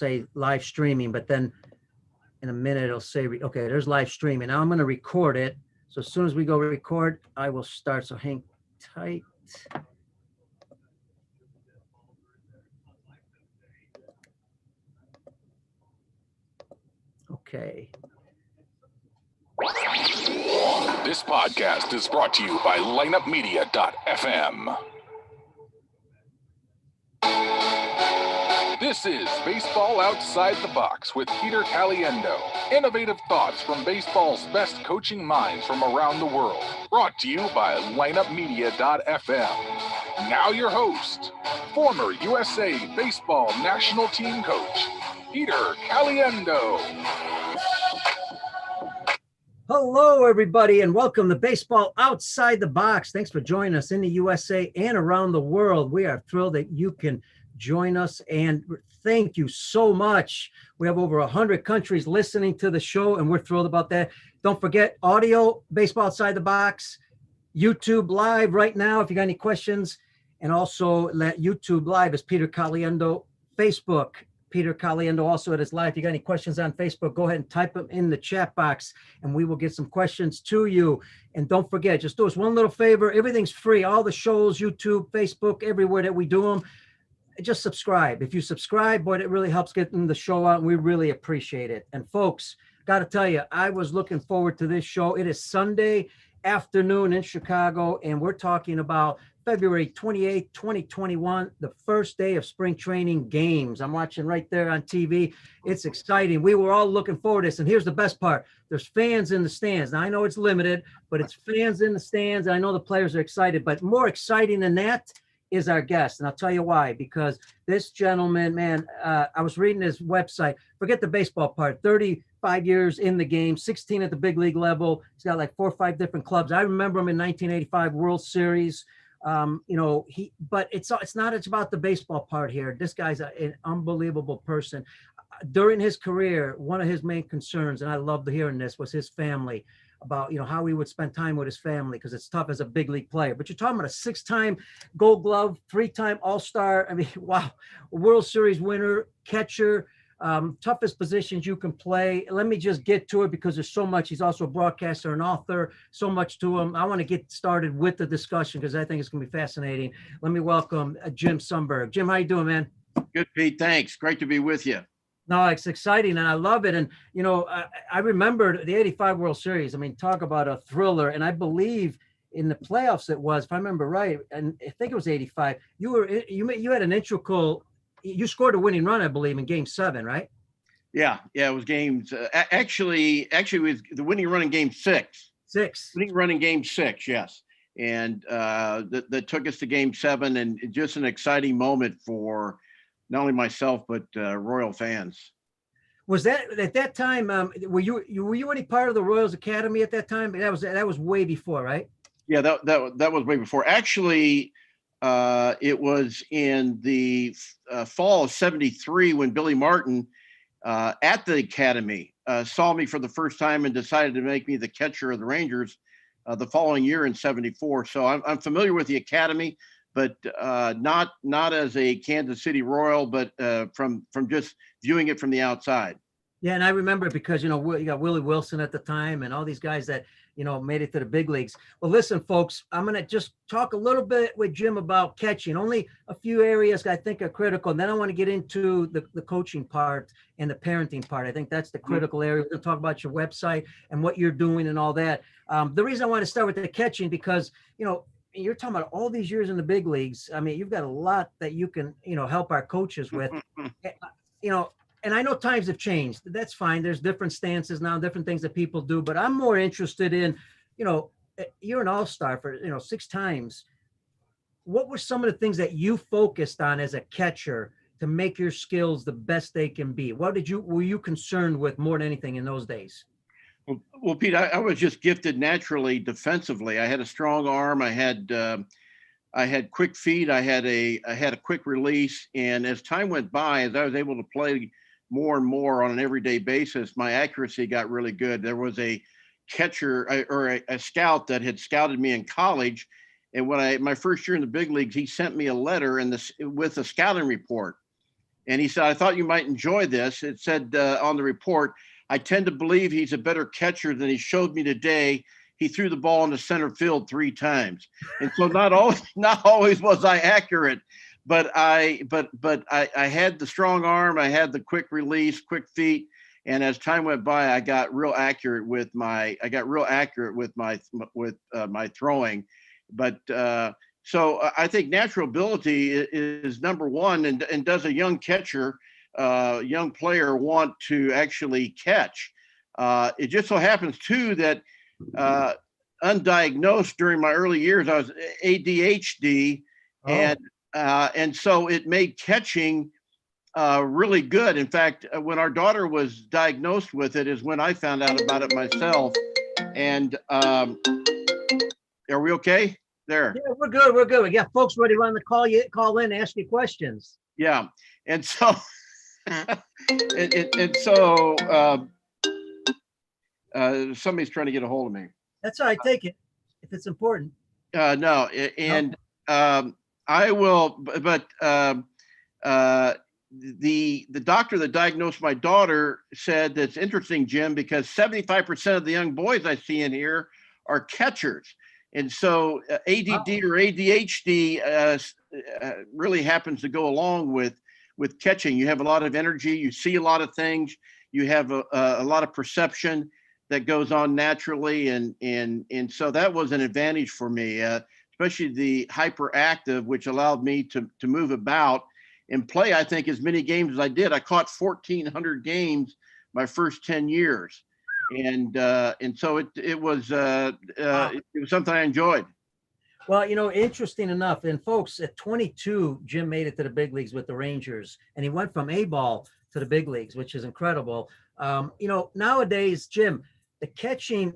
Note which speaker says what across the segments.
Speaker 1: say live streaming, but then in a minute it'll say, okay, there's live streaming. Now I'm going to record it. So as soon as we go record, I will start. So hang tight. Okay.
Speaker 2: This podcast is brought to you by lineupmedia.fm. This is Baseball Outside the Box with Peter Caliendo. Innovative thoughts from baseball's best coaching minds from around the world. Brought to you by lineupmedia.fm. Now your host, former USA Baseball National Team Coach, Peter Caliendo.
Speaker 1: Hello, everybody, and welcome to Baseball Outside the Box. Thanks for joining us in the USA and around the world. We are thrilled that you can join us, and thank you so much. We have over 100 countries listening to the show, and we're thrilled about that. Don't forget, audio, Baseball Outside the Box, YouTube Live right now if you got any questions, and also YouTube Live is Peter Caliendo. Facebook, Peter Caliendo also at his live. If you got any questions on Facebook, go ahead and type them in the chat box, and we will get some questions to you. And don't forget, just do us one little favor. Everything's free. All the shows, YouTube, Facebook, everywhere that we do them. Just subscribe. If you subscribe, boy, it really helps getting the show out, and we really appreciate it. And folks, got to tell you, I was looking forward to this show. It is Sunday afternoon in Chicago, and we're talking about February 28th, 2021, the first day of spring training games. I'm watching right there on TV. It's exciting. We were all looking forward to this. And here's the best part. There's fans in the stands. Now, I know it's limited, but it's fans in the stands. I know the players are excited, but more exciting than that is our guest. And I'll tell you why, because this gentleman, man, I was reading his website, forget the baseball part, 35 years in the game, 16 at the big league level. He's got like 4 or 5 different clubs. I remember him in 1985 World Series. But it's not about the baseball part here. This guy's an unbelievable person. During his career, one of his main concerns, and I loved hearing this, was his family, about, how he would spend time with his family, because it's tough as a big league player. But you're talking about a 6-time Gold Glove, 3-time All-Star. I mean, wow, World Series winner, catcher, toughest positions you can play. Let me just get to it because there's so much. He's also a broadcaster and author, so much to him. I want to get started with the discussion because I think it's going to be fascinating. Let me welcome Jim Sundberg. Jim, how you doing, man?
Speaker 3: Good, Pete. Thanks. Great to be with you.
Speaker 1: No, it's exciting, and I love it. And, I remember the 85 World Series. I mean, talk about a thriller. And I believe in the playoffs it was, if I remember right, and I think it was 85, you had an integral, you scored a winning run, I believe, in Game 7, right?
Speaker 3: Yeah, it was games. Actually, it was the winning run in Game 6. Winning run in Game 6, yes. And that took us to Game 7, and just an exciting moment for not only myself, but Royal fans.
Speaker 1: Was that at that time? Were you any part of the Royals Academy at that time? That was way before, right?
Speaker 3: Yeah, that was way before. Actually, it was in the fall of '73 when Billy Martin at the Academy saw me for the first time and decided to make me the catcher of the Rangers the following year in '74. So I'm familiar with the Academy, but not as a Kansas City Royal, but from just viewing it from the outside.
Speaker 1: Yeah, and I remember it because, you got Willie Wilson at the time and all these guys that, made it to the big leagues. Well, listen, folks, I'm going to just talk a little bit with Jim about catching, only a few areas I think are critical. And then I want to get into the coaching part and the parenting part. I think that's the critical area. We're going to talk about your website and what you're doing and all that. The reason I want to start with the catching, because, you're talking about all these years in the big leagues. I mean, you've got a lot that you can, help our coaches with, and I know times have changed. That's fine. There's different stances now, different things that people do, but I'm more interested in, you're an all-star for, 6 times. What were some of the things that you focused on as a catcher to make your skills the best they can be? Were you concerned with more than anything in those days?
Speaker 3: Well, Pete, I was just gifted naturally defensively. I had a strong arm. I had quick feet. I had a quick release. And as time went by, as I was able to play more and more on an everyday basis, my accuracy got really good. There was a catcher or a scout that had scouted me in college. And when my first year in the big leagues, he sent me a letter with a scouting report. And he said, I thought you might enjoy this. It said on the report, I tend to believe he's a better catcher than he showed me today. He threw the ball into center field 3 times. And so not always was I accurate, but I had the strong arm. I had the quick release, quick feet. And as time went by, I got real accurate with my throwing. But so I think natural ability is number one. And does a young catcher, young player want to actually catch? It just so happens too that undiagnosed during my early years, I was ADHD, and so it made catching really good. In fact, when our daughter was diagnosed with it is when I found out about it myself. And are we okay there?
Speaker 1: Yeah, we're good. We're good. We got folks ready to call in, ask you questions.
Speaker 3: Yeah. And so, somebody's trying to get a hold of me.
Speaker 1: That's all right. Take it if it's important.
Speaker 3: No. And I will, but the doctor that diagnosed my daughter said that's interesting, Jim, because 75% of the young boys I see in here are catchers. And so ADD or ADHD really happens to go along with catching. You have a lot of energy, you see a lot of things, you have a lot of perception that goes on naturally. And so that was an advantage for me, especially the hyperactive, which allowed me to move about and play, I think, as many games as I did. I caught 1,400 games my first 10 years. And so it was something I enjoyed.
Speaker 1: Well, interesting enough, and folks, at 22, Jim made it to the big leagues with the Rangers, and he went from A-ball to the big leagues, which is incredible. Nowadays, Jim, the catching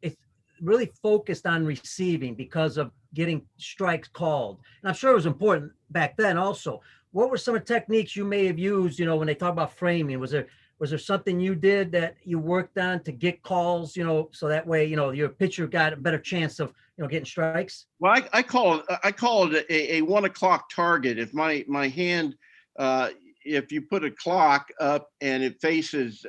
Speaker 1: is really focused on receiving because of getting strikes called. And I'm sure it was important back then also. What were some of the techniques you may have used, when they talk about framing? Was there something you did that you worked on to get calls, so that way, your pitcher got a better chance of, getting strikes?
Speaker 3: Well, I call it a 1 o'clock target. If my hand, if you put a clock up and it faces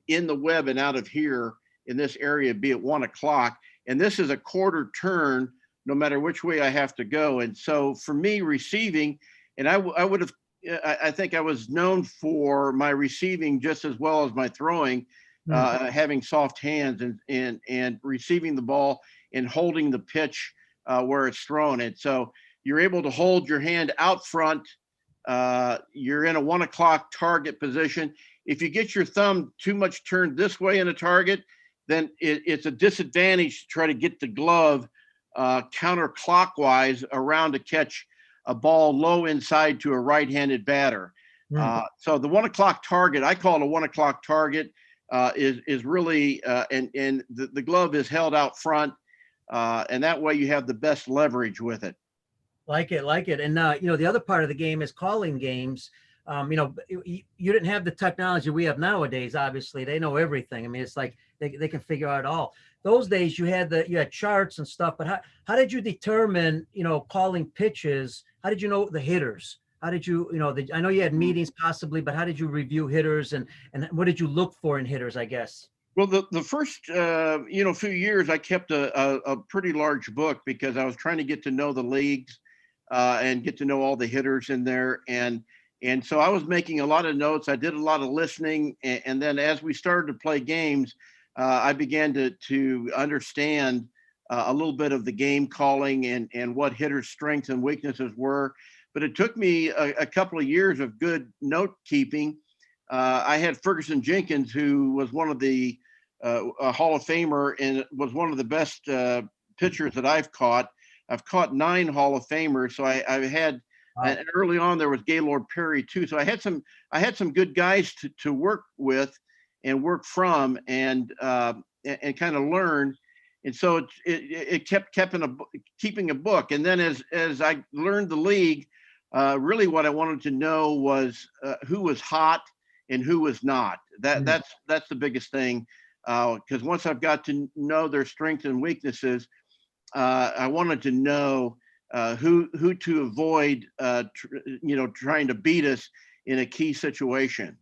Speaker 3: in the web and out of here in this area, be at 1 o'clock, and this is a quarter turn, no matter which way I have to go. And so for me, receiving, and I think I was known for my receiving just as well as my throwing, having soft hands and receiving the ball and holding the pitch where it's thrown. And so you're able to hold your hand out front. You're in a 1 o'clock target position. If you get your thumb too much turned this way in a target, then it's a disadvantage to try to get the glove counterclockwise around to catch a ball low inside to a right-handed batter. So the 1 o'clock target, I call it a 1 o'clock target, is really, and the glove is held out front, and that way you have the best leverage with it.
Speaker 1: Like it. And, the other part of the game is calling games. You didn't have the technology we have nowadays. Obviously, they know everything. I mean, it's like they can figure out it all. Those days you had charts and stuff, but how did you determine, calling pitches? How did you know the hitters? How did you, I know you had meetings possibly, but how did you review hitters and what did you look for in hitters, I guess?
Speaker 3: Well, the first, few years I kept a pretty large book because I was trying to get to know the leagues and get to know all the hitters in there. And so I was making a lot of notes. I did a lot of listening. And then as we started to play games, I began to understand a little bit of the game calling and what hitters' strengths and weaknesses were. But it took me a couple of years of good note keeping. I had Ferguson Jenkins, who was one of the a Hall of Famer and was one of the best pitchers that I've caught. I've caught 9 Hall of Famers. So I had, and early on there was Gaylord Perry too. So I had some good guys to work with and work from and kind of learn. And so it kept keeping a book. And then as I learned the league, really what I wanted to know was who was hot and who was not. That's the biggest thing. Because once I've got to know their strengths and weaknesses, I wanted to know who to avoid, trying to beat us in a key situation.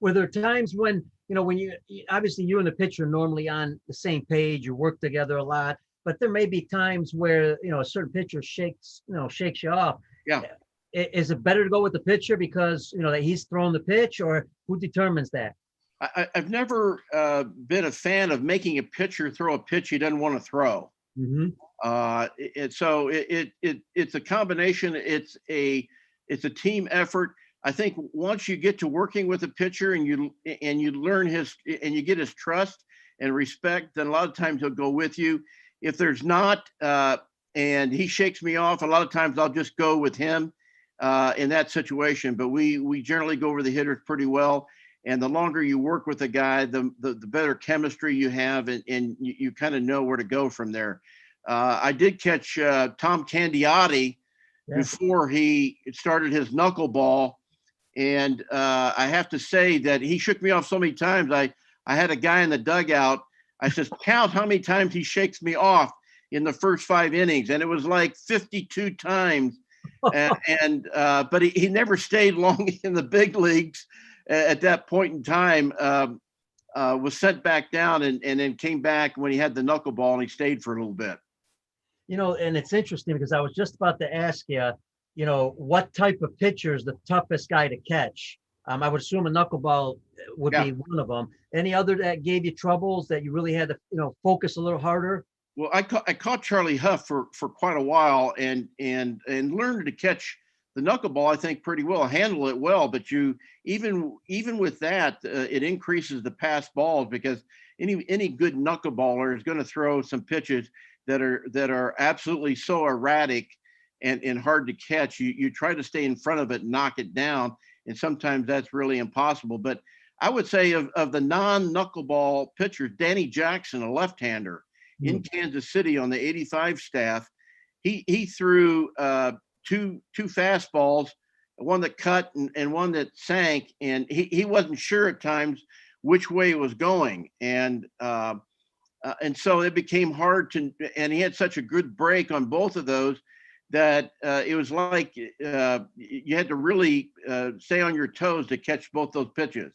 Speaker 1: Were there times when, when obviously you and the pitcher are normally on the same page, you work together a lot, but there may be times where, a certain pitcher shakes you off.
Speaker 3: Yeah.
Speaker 1: Is it better to go with the pitcher because, that he's throwing the pitch, or who determines that?
Speaker 3: I've never been a fan of making a pitcher throw a pitch he doesn't want to throw.
Speaker 1: Mm-hmm.
Speaker 3: It's a combination. It's a team effort. I think once you get to working with a pitcher and you learn and you get his trust and respect, then a lot of times he'll go with you. If there's not, and he shakes me off, a lot of times I'll just go with him in that situation. But we generally go over the hitters pretty well. And the longer you work with a guy, the better chemistry you have, and you kind of know where to go from there. I did catch Tom Candiotti before he started his knuckleball. And I have to say that he shook me off so many times. I had a guy in the dugout. I said, count how many times he shakes me off in the first 5 innings. And it was like 52 times. But he never stayed long in the big leagues at that point in time. Was sent back down and then came back when he had the knuckleball, and he stayed for a little bit.
Speaker 1: And it's interesting because I was just about to ask you, what type of pitcher is the toughest guy to catch? I would assume a knuckleball would be one of them. Any other that gave you troubles that you really had to, focus a little harder?
Speaker 3: Well, I caught Charlie Huff for quite a while and learned to catch the knuckleball, I think, pretty well, handle it well. But you even with that, it increases the pass balls, because any good knuckleballer is going to throw some pitches that are absolutely so erratic and hard to catch. You try to stay in front of it and knock it down, and sometimes that's really impossible. But I would say of the non-knuckleball pitchers, Danny Jackson, a left-hander in Kansas City on the 85 staff, he threw two fastballs, one that cut and one that sank, and he wasn't sure at times which way it was going, and so it became hard to. And he had such a good break on both of those that it was like you had to really stay on your toes to catch both those pitches.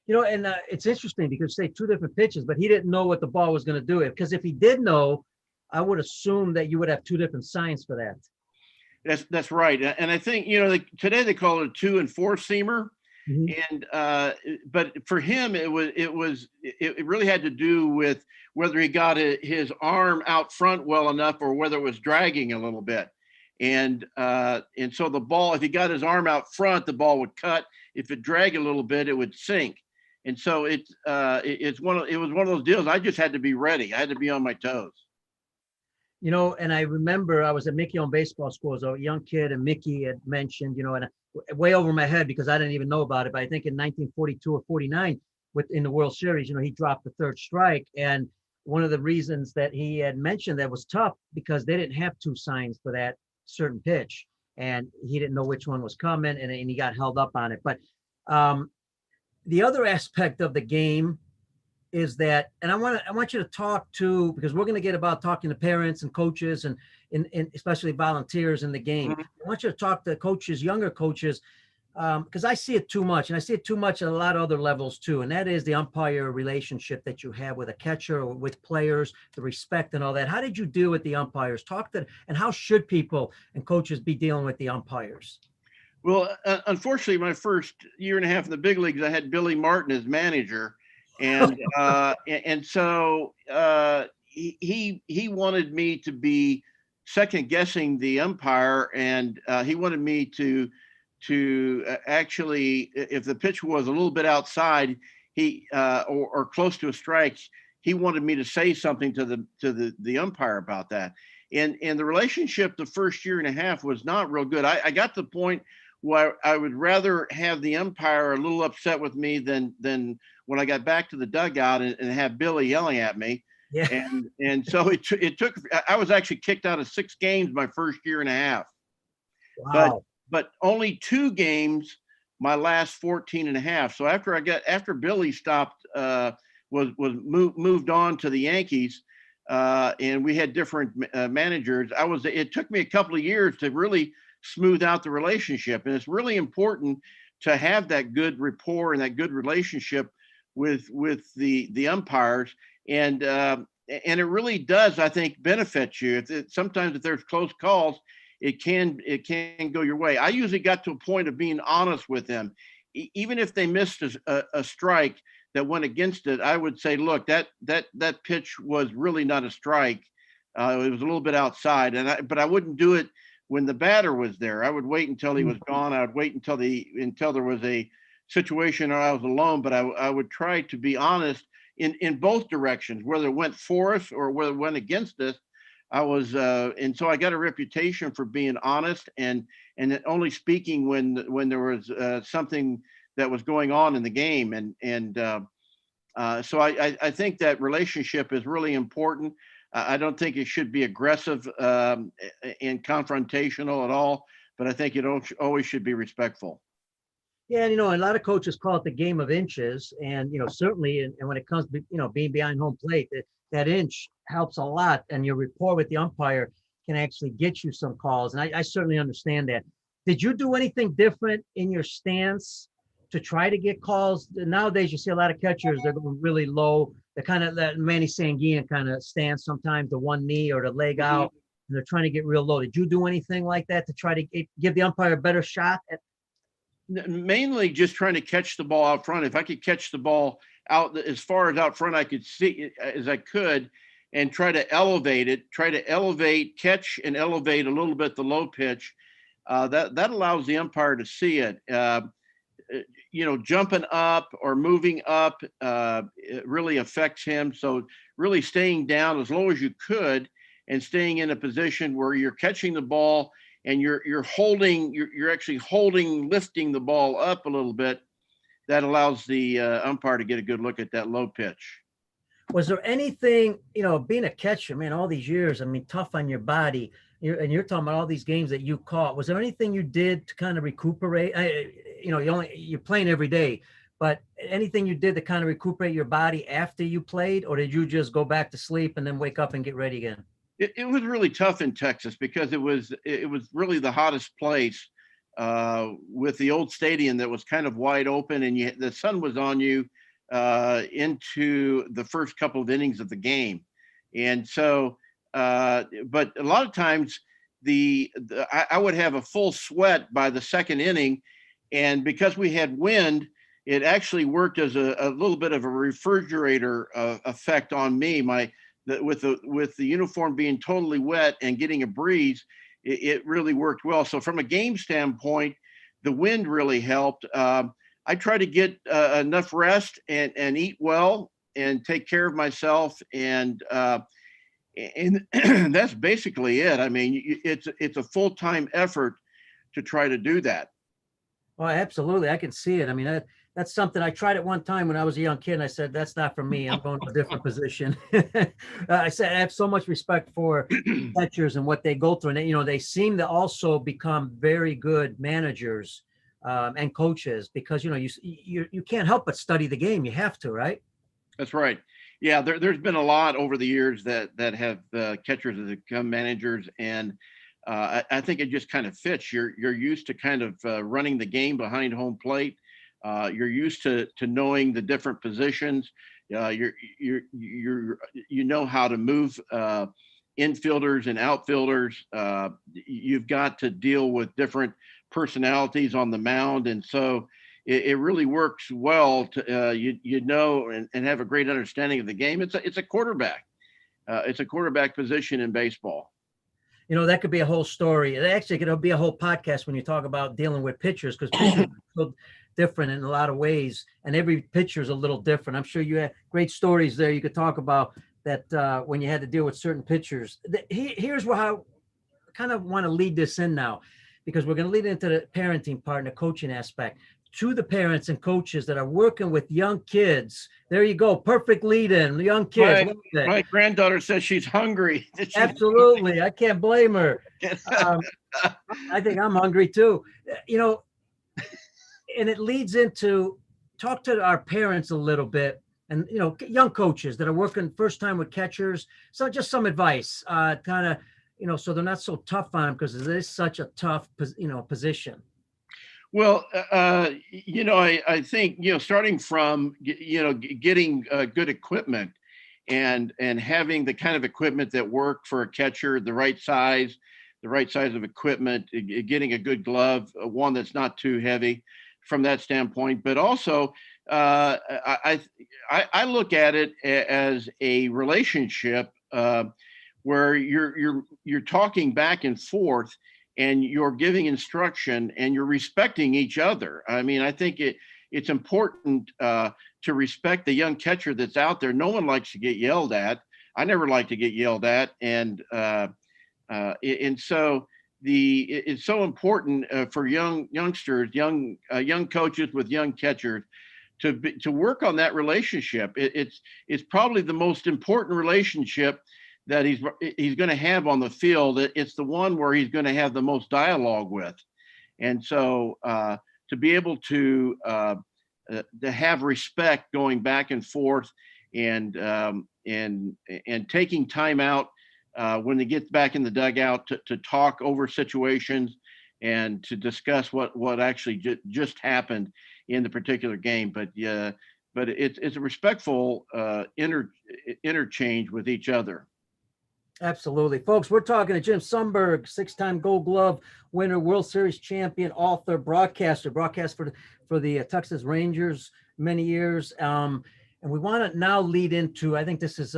Speaker 1: And it's interesting because say two different pitches, but he didn't know what the ball was going to do. Because if he did know, I would assume that you would have two different signs for that.
Speaker 3: That's right. And I think, today they call it a 2 and 4 seamer. Mm-hmm. And but for him, it really had to do with whether he got his arm out front well enough or whether it was dragging a little bit. And so the ball, if he got his arm out front, the ball would cut. If it dragged a little bit, it would sink. And so it was one of those deals. I just had to be ready. I had to be on my toes.
Speaker 1: And I remember I was at Mickey on baseball school as a young kid, and Mickey had mentioned, and way over my head because I didn't even know about it. But I think in 1942 or 49, in the World Series, he dropped the third strike. And one of the reasons that he had mentioned that was tough because they didn't have two signs for that certain pitch, and he didn't know which one was coming, and he got held up on it. But the other aspect of the game is that, and I want you to talk to, because we're going to get about talking to parents and coaches and especially volunteers in the game. Mm-hmm. I want you to talk to coaches, younger coaches, because I see it too much, and I see it too much at a lot of other levels too. And that is the umpire relationship that you have with a catcher or with players, the respect and all that. How did you deal with the umpires? And how should people and coaches be dealing with the umpires?
Speaker 3: Well, unfortunately, my first year and a half in the big leagues, I had Billy Martin as manager. And so he wanted me to be second guessing the umpire, and he wanted me to actually, if the pitch was a little bit outside, or close to a strike, he wanted me to say something to the umpire about that. And the relationship the first year and a half was not real good. I got to the point where I would rather have the umpire a little upset with me than when I got back to the dugout and have Billy yelling at me.
Speaker 1: Yeah.
Speaker 3: And so it took, I was actually kicked out of 6 games my first year and a half.
Speaker 1: Wow.
Speaker 3: But only 2 games my last 14 and a half. So after Billy stopped, moved on to the Yankees, and we had different managers, it took me a couple of years to really smooth out the relationship. And it's really important to have that good rapport and that good relationship with the umpires, and it really does, I think, benefit you. Sometimes if there's close calls, it can go your way. I usually got to a point of being honest with them, even if they missed a strike that went against it. I would say, look, that pitch was really not a strike. It was a little bit outside, but I wouldn't do it when the batter was there. I would wait until he was gone. I would wait until there was a situation or I was alone, but I would try to be honest in both directions, whether it went for us or whether it went against us. And so I got a reputation for being honest and only speaking when there was something that was going on in the game. So I think that relationship is really important. I don't think it should be aggressive and confrontational at all, but I think it always should be respectful.
Speaker 1: Yeah, and a lot of coaches call it the game of inches, and certainly, and when it comes to being behind home plate, that inch helps a lot, and your rapport with the umpire can actually get you some calls, and I certainly understand that. Did you do anything different in your stance to try to get calls? Nowadays, you see a lot of catchers, they're going really low. They're kind of that Manny Sanguian kind of stance, sometimes the one knee or the leg out, and they're trying to get real low. Did you do anything like that to try to give the umpire a better shot at?
Speaker 3: Mainly just trying to catch the ball out front. If I could catch the ball out as far as out front I could see as I could, and try to catch and elevate a little bit the low pitch, that allows the umpire to see it. Jumping up or moving up, it really affects him. So really staying down as low as you could and staying in a position where you're catching the ball and you're actually lifting the ball up a little bit, that allows the umpire to get a good look at that low pitch.
Speaker 1: Was there anything, being a catcher, man, all these years, I mean, tough on your body, you're talking about all these games that you caught. Was there anything you did to kind of recuperate? You're playing every day, but anything you did to kind of recuperate your body after you played, or did you just go back to sleep and then wake up and get ready again?
Speaker 3: It was really tough in Texas because it was really the hottest place, with the old stadium that was kind of wide open, and the sun was on you into the first couple of innings of the game. And so, but a lot of times I would have a full sweat by the second inning, and because we had wind, it actually worked as a little bit of a refrigerator effect on me. With the uniform being totally wet and getting a breeze, it really worked well. So from a game standpoint, the wind really helped. I try to get enough rest and eat well and take care of myself, and that's basically it. I mean, it's a full-time effort to try to do that.
Speaker 1: Oh, absolutely. I can see it. I mean, that's something I tried at one time when I was a young kid, and I said, that's not for me. I'm going to a different position. I said, I have so much respect for catchers and what they go through. And, they seem to also become very good managers and coaches because, you can't help but study the game. You have to, right?
Speaker 3: That's right. Yeah, there's been a lot over the years that have catchers that have become managers, and I think it just kind of fits. You're used to kind of running the game behind home plate. You're used to knowing the different positions. You know how to move infielders and outfielders. You've got to deal with different personalities on the mound, and so it really works well to and have a great understanding of the game. It's a quarterback. It's a quarterback position in baseball.
Speaker 1: That could be a whole story. It actually could be a whole podcast when you talk about dealing with pitchers, because pitchers are so different in a lot of ways, and every pitcher is a little different. I'm sure you have great stories there you could talk about that when you had to deal with certain pitchers. Here's where I kind of want to lead this in now, because we're going to lead into the parenting part and the coaching aspect. To the parents and coaches that are working with young kids. There you go. Perfect lead in. Young kids.
Speaker 3: My granddaughter says she's hungry.
Speaker 1: Absolutely. I can't blame her. I think I'm hungry too. And it leads into talk to our parents a little bit, and young coaches that are working first time with catchers. So just some advice, kind of, so they're not so tough on them, because it is such a tough, position.
Speaker 3: Well, I think, starting from, getting good equipment and having the kind of equipment that work for a catcher, the right size of equipment, getting a good glove, one that's not too heavy from that standpoint. But also, I look at it as a relationship where you're talking back and forth, and you're giving instruction and you're respecting each other. I mean, I think it's important to respect the young catcher that's out there. No one likes to get yelled at. I never like to get yelled at, and so it's so important for youngsters, young coaches with young catchers to work on that relationship. It's probably the most important relationship that he's going to have on the field. It's the one where he's going to have the most dialogue with, and so to be able to have respect going back and forth, and taking time out when they get back in the dugout to talk over situations and to discuss what actually just happened in the particular game. But it's a respectful interchange with each other.
Speaker 1: Absolutely. Folks, we're talking to Jim Sundberg, 6-time Gold Glove winner, World Series champion, author, broadcast for the Texas Rangers many years. And we want to now lead into, I think this is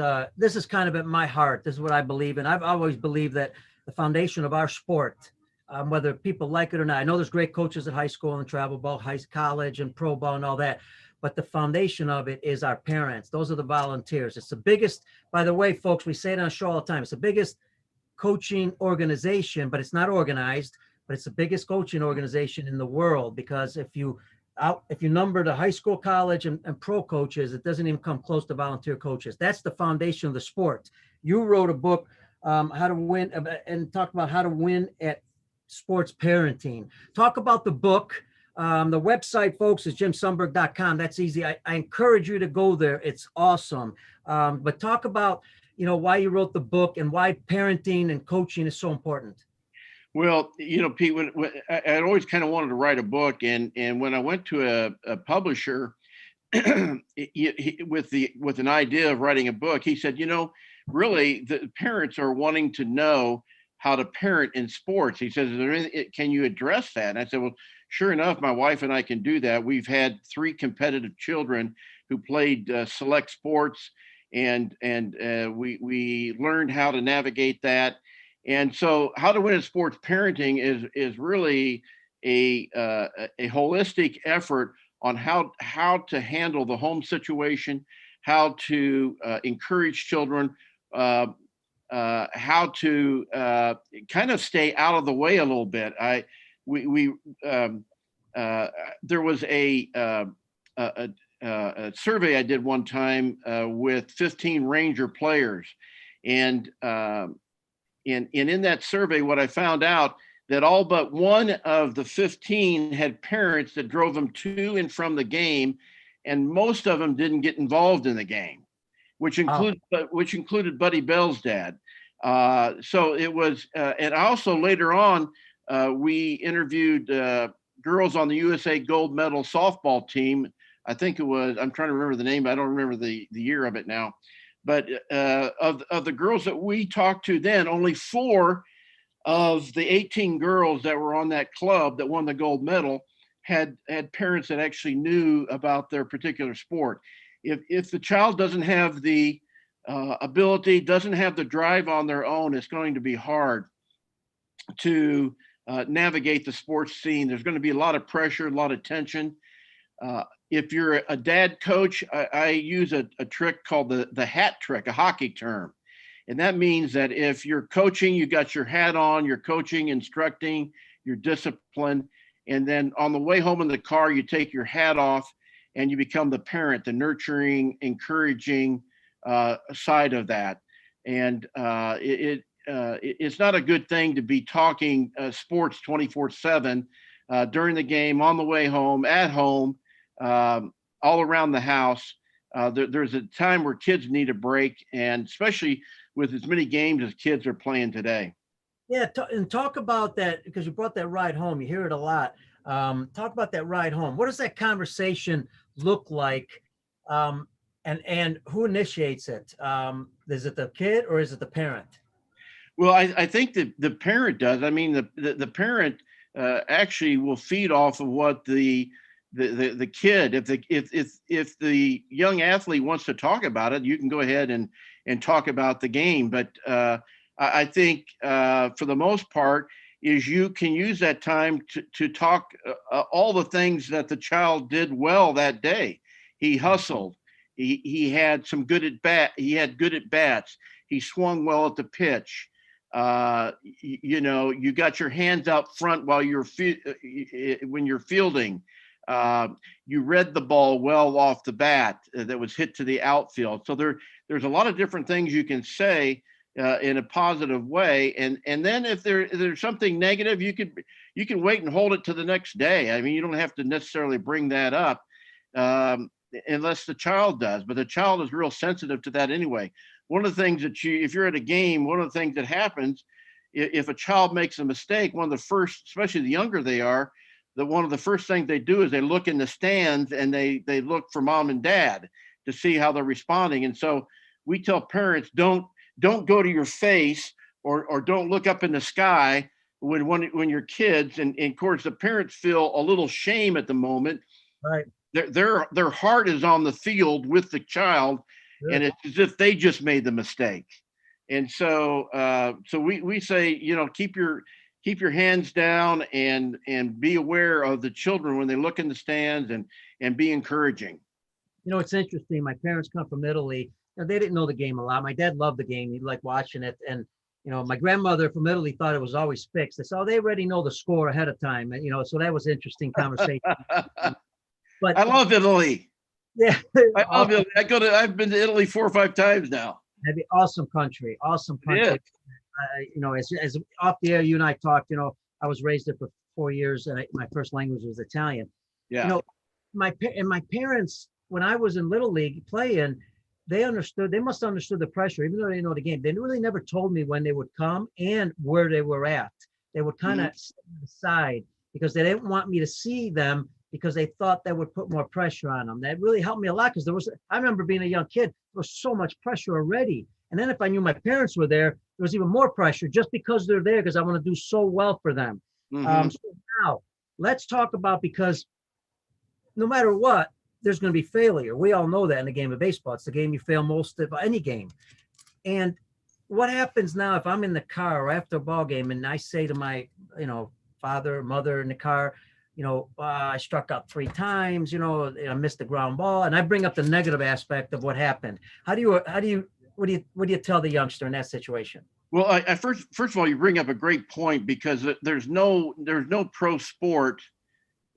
Speaker 1: kind of at my heart. This is what I believe in. I've always believed that the foundation of our sport, whether people like it or not, I know there's great coaches at high school and travel ball, college and pro ball and all that, but the foundation of it is our parents. Those are the volunteers. It's the biggest, by the way, folks, we say it on the show all the time. It's the biggest coaching organization, but it's not organized, but it's the biggest coaching organization in the world, because if you number the high school, college, and pro coaches, it doesn't even come close to volunteer coaches. That's the foundation of the sport. You wrote a book, How to Win, and talked about how to win at sports parenting. Talk about the book. The website, folks, is jimsundberg.com. That's easy. I encourage you to go there. It's awesome. But talk about, why you wrote the book and why parenting and coaching is so important.
Speaker 3: Well, Pete, when I always kind of wanted to write a book, and when I went to a publisher with an idea of writing a book, he said, really, the parents are wanting to know how to parent in sports. He says, can you address that? And I said, well, sure enough, my wife and I can do that. We've had 3 competitive children who played select sports, and we learned how to navigate that. And so, How to Win in Sports Parenting is really a holistic effort on how to handle the home situation, how to encourage children, how to kind of stay out of the way a little bit. There was a survey I did one time with 15 Ranger players, and in that survey, what I found out that all but one of the 15 had parents that drove them to and from the game, and most of them didn't get involved in the game, which included Buddy Bell's dad. So it was, and also later on, we interviewed girls on the USA gold medal softball team. I think it was, I'm trying to remember the name, but I don't remember the year of it now. But of the girls that we talked to then, only 4 of the 18 girls that were on that club that won the gold medal had parents that actually knew about their particular sport. If the child doesn't have the ability, doesn't have the drive on their own, it's going to be hard to navigate the sports scene. There's going to be a lot of pressure, a lot of tension. If you're a dad coach, I use a trick called the hat trick, a hockey term. And that means that if you're coaching, you got your hat on, you're coaching, instructing, you're disciplined. And then on the way home in the car, you take your hat off and you become the parent, the nurturing, encouraging side of that. And it's not a good thing to be talking sports 24/7 during the game, on the way home, at home, all around the house. There's a time where kids need a break, and especially with as many games as kids are playing today.
Speaker 1: Yeah, and talk about that, because you brought that ride home. You hear it a lot. Talk about that ride home. What does that conversation look like? And who initiates it? Is it the kid or is it the parent?
Speaker 3: Well, I think that the parent does. I mean, the parent actually will feed off of what the kid. If the young athlete wants to talk about it, you can go ahead and talk about the game. But I think for the most part, is you can use that time to talk all the things that the child did well that day. He hustled. He had some good at bat. He had good at bats. He swung well at the pitch. You got your hands out front while when you're fielding. You read the ball well off the bat that was hit to the outfield. So there's a lot of different things you can say in a positive way. And then if there's something negative, you can wait and hold it to the next day. I mean, you don't have to necessarily bring that up unless the child does. But the child is real sensitive to that anyway. One of the things if you're at a game, one of the things that happens, if a child makes a mistake, one of the first, especially the younger they are, one of the first things they do is they look in the stands and they look for mom and dad to see how they're responding. And so we tell parents, don't go to your face or don't look up in the sky when you're kids. And of course, the parents feel a little shame at the moment.
Speaker 1: Right.
Speaker 3: Their heart is on the field with the child. And it's as if they just made the mistake. And so we say, keep your hands down and be aware of the children when they look in the stands and be encouraging.
Speaker 1: It's interesting. My parents come from Italy. They didn't know the game a lot. My dad loved the game. He liked watching it. And, my grandmother from Italy thought it was always fixed. They said, oh, they already know the score ahead of time. And, so that was an interesting conversation. But
Speaker 3: I love Italy.
Speaker 1: Yeah.
Speaker 3: I've been to Italy 4 or 5 times now.
Speaker 1: That'd be awesome country.
Speaker 3: Yeah.
Speaker 1: As off the air, you and I talked, I was raised there for 4 years and my first language was Italian.
Speaker 3: Yeah.
Speaker 1: My parents, when I was in Little League playing, they must have understood the pressure, even though they didn't know the game. They really never told me when they would come and where they were at. They would kind of aside because they didn't want me to see them because they thought that would put more pressure on them. That really helped me a lot because I remember being a young kid, there was so much pressure already. And then if I knew my parents were there was even more pressure just because they're there because I want to do so well for them.
Speaker 3: Mm-hmm.
Speaker 1: So now let's talk about, because no matter what, there's going to be failure. We all know that in the game of baseball. It's the game you fail most of any game. And what happens now if I'm in the car or after a ball game and I say to my, father, mother in the car, I struck out 3 times, I missed the ground ball, and I bring up the negative aspect of what happened. What do you tell the youngster in that situation?
Speaker 3: Well, I first of all, you bring up a great point because there's no pro sport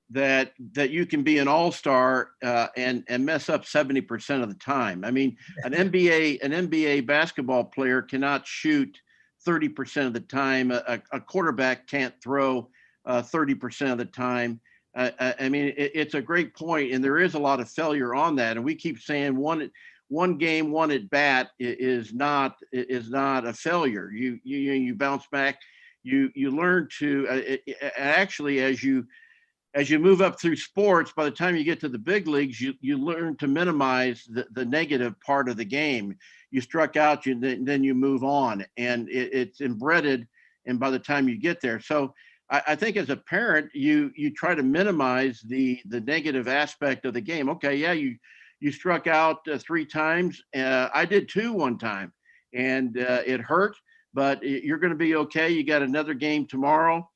Speaker 3: that you can be an all-star and mess up 70% of the time. I mean, an NBA basketball player cannot shoot 30% of the time. A quarterback can't throw 30% of the time. I mean, it's a great point, and there is a lot of failure on that. And we keep saying one game, one at bat is not a failure. You bounce back. You learn to actually as you move up through sports. By the time you get to the big leagues, you learn to minimize the negative part of the game. You struck out, then you move on, and it's embedded. And by the time you get there, so I think as a parent, you try to minimize the negative aspect of the game. Okay, yeah, you struck out 3 times. I did too one time, and it hurt, but you're going to be okay. You got another game tomorrow,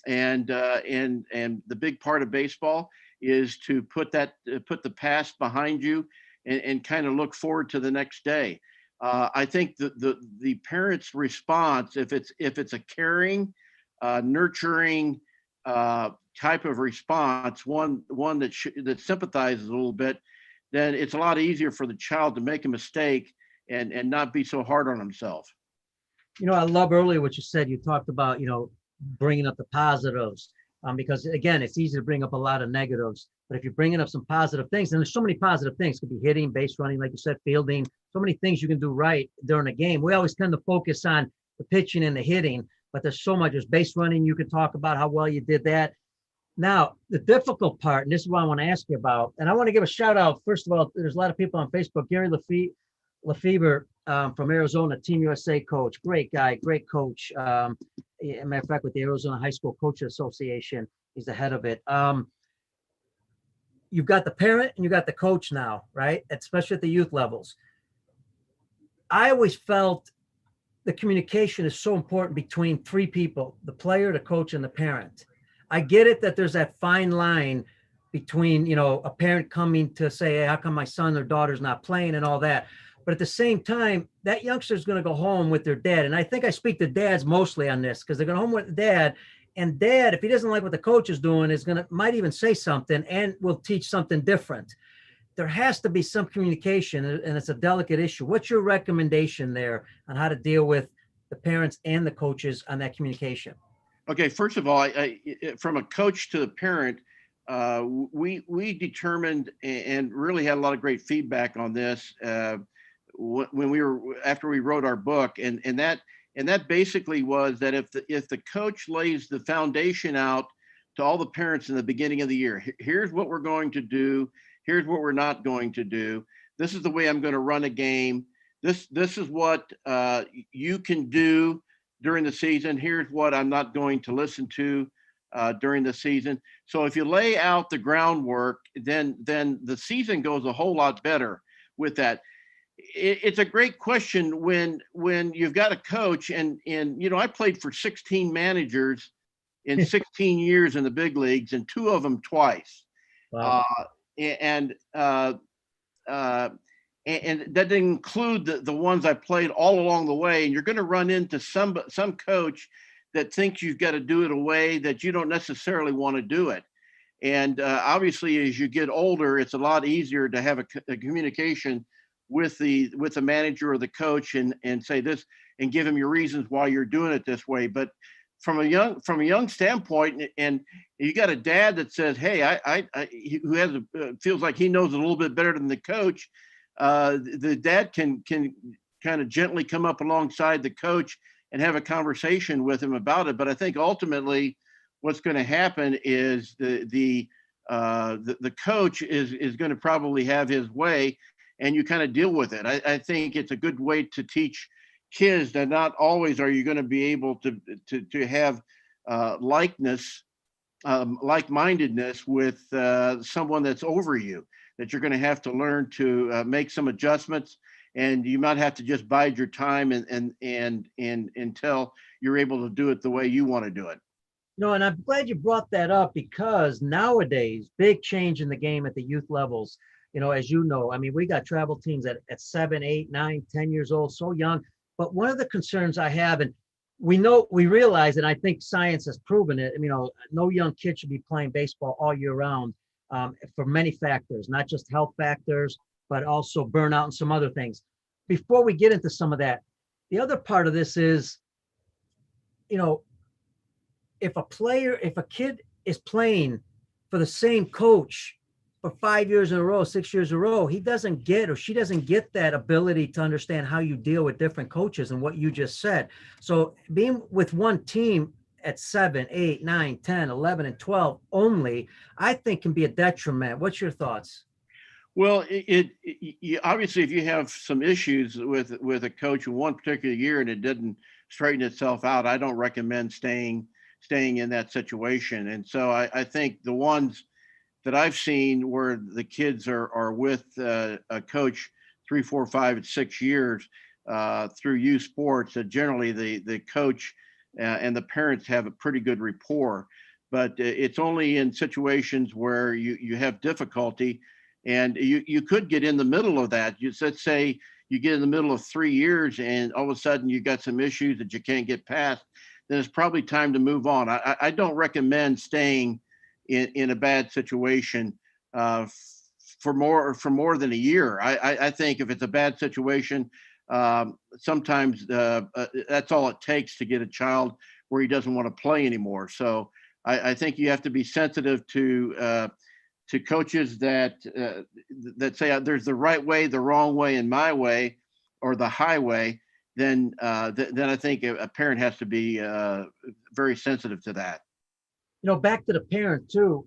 Speaker 3: and the big part of baseball is to put the past behind you and kind of look forward to the next day. I think the parent's response, if it's a caring, nurturing type of response, one that sympathizes a little bit, then it's a lot easier for the child to make a mistake and not be so hard on himself.
Speaker 1: I love earlier what you said. You talked about, bringing up the positives, because again, it's easy to bring up a lot of negatives, but if you're bringing up some positive things, and there's so many positive things, it could be hitting, base running, like you said, fielding, so many things you can do right during a game. We always tend to focus on the pitching and the hitting, but there's so much. There's base running. You can talk about how well you did that. Now, the difficult part, and this is what I want to ask you about, and I want to give a shout out. First of all, there's a lot of people on Facebook. Gary Lefebvre from Arizona, Team USA coach, great guy, great coach. Matter of fact, with the Arizona High School Coaches Association, he's the head of it. You've got the parent and you got the coach now, right? Especially at the youth levels. I always felt the communication is so important between three people, the player, the coach, and the parent. I get it that there's that fine line between, a parent coming to say, hey, how come my son or daughter's not playing and all that. But at the same time, that youngster is going to go home with their dad. And I think I speak to dads mostly on this because they're going home with dad. And dad, if he doesn't like what the coach is doing, might even say something and will teach something different. There has to be some communication, and it's a delicate issue. What's your recommendation there on how to deal with the parents and the coaches on that communication?
Speaker 3: Okay, first of all, I from a coach to the parent, we determined and really had a lot of great feedback on this when after we wrote our book, and that basically was that if the coach lays the foundation out to all the parents in the beginning of the year, here's what we're going to do. Here's what we're not going to do. This is the way I'm going to run a game. This is what you can do during the season. Here's what I'm not going to listen to during the season. So if you lay out the groundwork, then the season goes a whole lot better with that. It's a great question when you've got a coach and I played for 16 managers in 16 years in the big leagues and 2 of them twice.
Speaker 1: Wow.
Speaker 3: And that didn't include the ones I played all along the way. And you're going to run into some coach that thinks you've got to do it a way that you don't necessarily want to do it. And obviously, as you get older, it's a lot easier to have a communication with the manager or the coach and say this and give him your reasons why you're doing it this way. But from a young standpoint, and you got a dad that says, "Hey, who feels like he knows a little bit better than the coach." The dad can kind of gently come up alongside the coach and have a conversation with him about it. But I think ultimately, what's going to happen is the coach is going to probably have his way, and you kind of deal with it. I think it's a good way to teach kids that not always are you going to be able to have like-mindedness with someone that's over you, that you're going to have to learn to make some adjustments, and you might have to just bide your time and until you're able to do it the way you want to do it.
Speaker 1: And I'm glad you brought that up because nowadays, big change in the game at the youth levels. As you know, I mean, we got travel teams at 7, 8, 9, 10 years old, so young. But one of the concerns I have, and we realize, and I think science has proven it, no young kid should be playing baseball all year round for many factors, not just health factors, but also burnout and some other things. Before we get into some of that, the other part of this is, if a kid is playing for the same coach for 5 years in a row, 6 years in a row, he doesn't get, or she doesn't get that ability to understand how you deal with different coaches and what you just said. So being with one team at 7, 8, 9, 10, 11, and 12 only, I think can be a detriment. What's your thoughts?
Speaker 3: Well, obviously, if you have some issues with a coach in one particular year and it didn't straighten itself out, I don't recommend staying in that situation. And so I think the ones that I've seen where the kids are with a coach 3, 4, 5, and 6 years through youth sports, generally the coach and the parents have a pretty good rapport. But it's only in situations where you have difficulty, and you could get in the middle of that. Let's say you get in the middle of 3 years and all of a sudden you got some issues that you can't get past, then it's probably time to move on. I don't recommend staying in a bad situation for more than a year. I think if it's a bad situation, sometimes that's all it takes to get a child where he doesn't want to play anymore. So I think you have to be sensitive to coaches that say there's the right way, the wrong way, and my way, or the highway. Then I think a parent has to be very sensitive to that.
Speaker 1: Back to the parent too,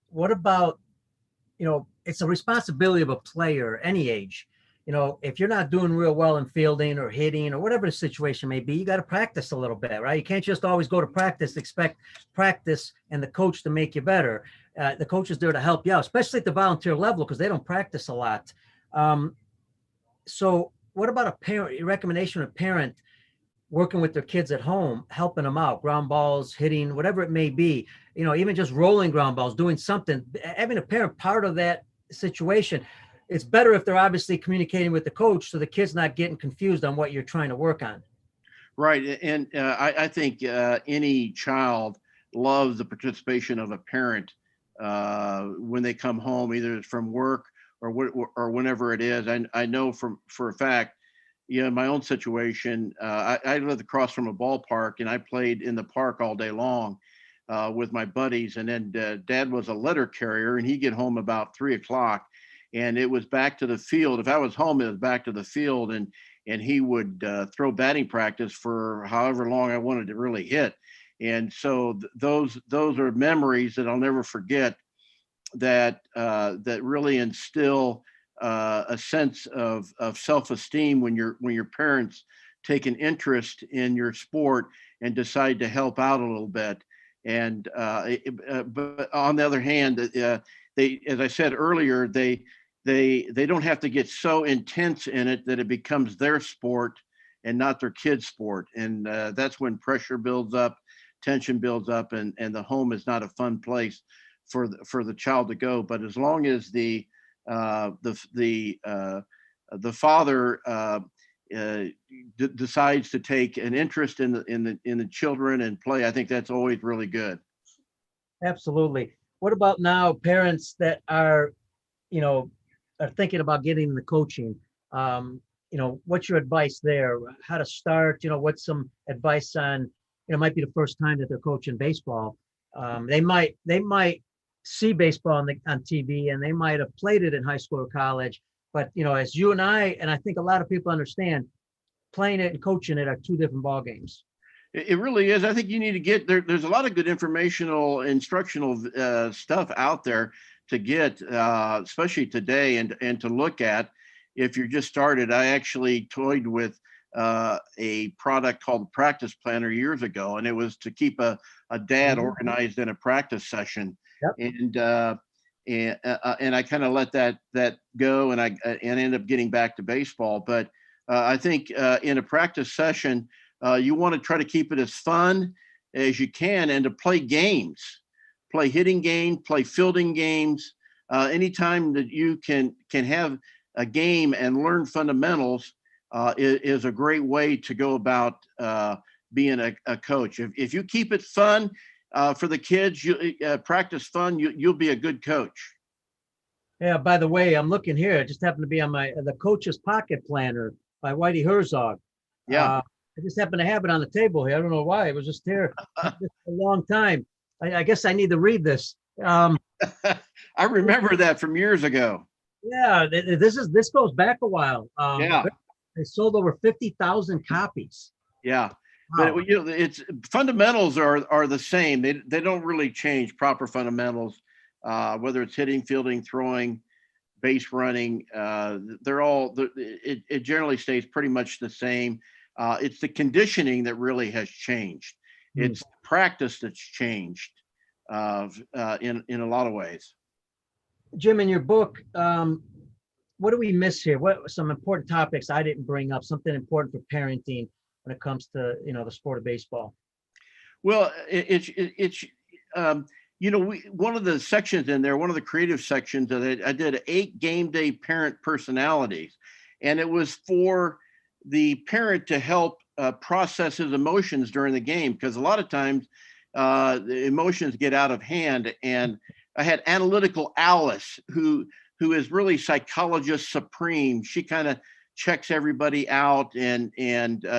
Speaker 1: what about, it's a responsibility of a player, any age. If you're not doing real well in fielding or hitting or whatever the situation may be, you got to practice a little bit, right? You can't just always go to practice, expect practice and the coach to make you better. The coach is there to help you out, especially at the volunteer level, because they don't practice a lot. So what about a parent, your recommendation of a parent working with their kids at home, helping them out, ground balls, hitting, whatever it may be, even just rolling ground balls, doing something, having a parent part of that situation. It's better if they're obviously communicating with the coach so the kid's not getting confused on what you're trying to work on.
Speaker 3: Right. And I think any child loves the participation of a parent when they come home, either from work or whenever it is. I know for a fact, in my own situation, I lived across from a ballpark and I played in the park all day long with my buddies. And then Dad was a letter carrier and he'd get home about 3 o'clock and it was back to the field. If I was home, it was back to the field and he would throw batting practice for however long I wanted to really hit. And so those are memories that I'll never forget that really instill a sense of self-esteem when your parents take an interest in your sport and decide to help out a little bit. And but on the other hand, they, as I said earlier, they don't have to get so intense in it that it becomes their sport and not their kid's sport. And that's when pressure builds up, tension builds up, and the home is not a fun place for the child to go. But as long as the father decides to take an interest in the children and play, I think that's always really good.
Speaker 1: Absolutely. What about now parents that are thinking about getting into coaching? What's your advice there? How to start? What's some advice on? It might be the first time that they're coaching baseball. They might see baseball on TV and they might have played it in high school or college, but as you and I think a lot of people understand, playing it and coaching it are two different ball games.
Speaker 3: It really is. I think you need to get there. There's a lot of good instructional stuff out there to get, especially today, and to look at if you're just started. I actually toyed with a product called Practice Planner years ago, and it was to keep a dad organized in a practice session. Yep. And I kind of let that go, and I ended up getting back to baseball. But I think in a practice session, you want to try to keep it as fun as you can, and to play games, play hitting games, play fielding games. Anytime that you can have a game and learn fundamentals is a great way to go about being a coach. If you keep it fun for the kids, you practice fun, you'll be a good coach.
Speaker 1: Yeah. By the way, I'm looking here. It just happened to be on the Coach's Pocket Planner by Whitey Herzog.
Speaker 3: Yeah.
Speaker 1: I just happened to have it on the table here. I don't know why. It was just here a long time. I guess I need to read this.
Speaker 3: I remember that from years ago.
Speaker 1: Yeah, this goes back a while.
Speaker 3: Yeah.
Speaker 1: They sold over 50,000 copies.
Speaker 3: Yeah.
Speaker 1: Wow.
Speaker 3: But it's fundamentals are the same. They don't really change. Proper fundamentals, whether it's hitting, fielding, throwing, base running, it generally stays pretty much the same. It's the conditioning that really has changed. It's practice that's changed in a lot of ways.
Speaker 1: Jim, in your book, what do we miss here? What some important topics I didn't bring up? Something important for parenting when it comes to the sport of baseball.
Speaker 3: Well, one of the sections in there, one of the creative sections that I did 8 game day parent personalities, and it was for the parent to help process his emotions during the game, because a lot of times the emotions get out of hand. And I had analytical Alice, who is really psychologist supreme. She kind of checks everybody out, and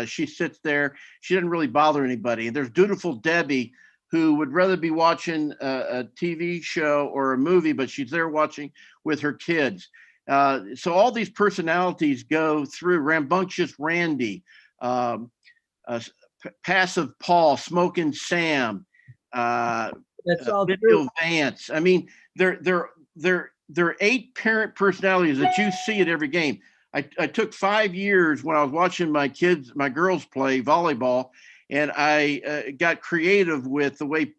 Speaker 3: she sits there. She doesn't really bother anybody. And there's dutiful Debbie, who would rather be watching a TV show or a movie, but she's there watching with her kids. So all these personalities go through. Rambunctious Randy, passive Paul, Smoking Sam,
Speaker 1: That's all
Speaker 3: Mitchell
Speaker 1: true.
Speaker 3: Vance. I mean, they're 8 parent personalities that you see at every game. I took 5 years when I was watching my girls play volleyball, and I got creative with the way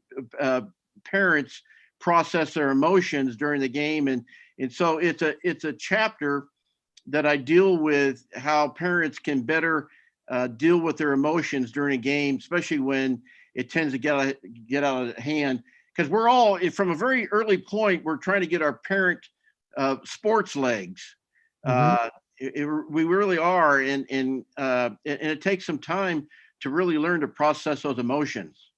Speaker 3: parents process their emotions during the game, and so it's a chapter that I deal with how parents can better deal with their emotions during a game, especially when it tends to get out of hand. Because we're all, from a very early point, we're trying to get our parent sports legs.
Speaker 1: Mhm.
Speaker 3: We really are, and it takes some time to really learn to process those emotions.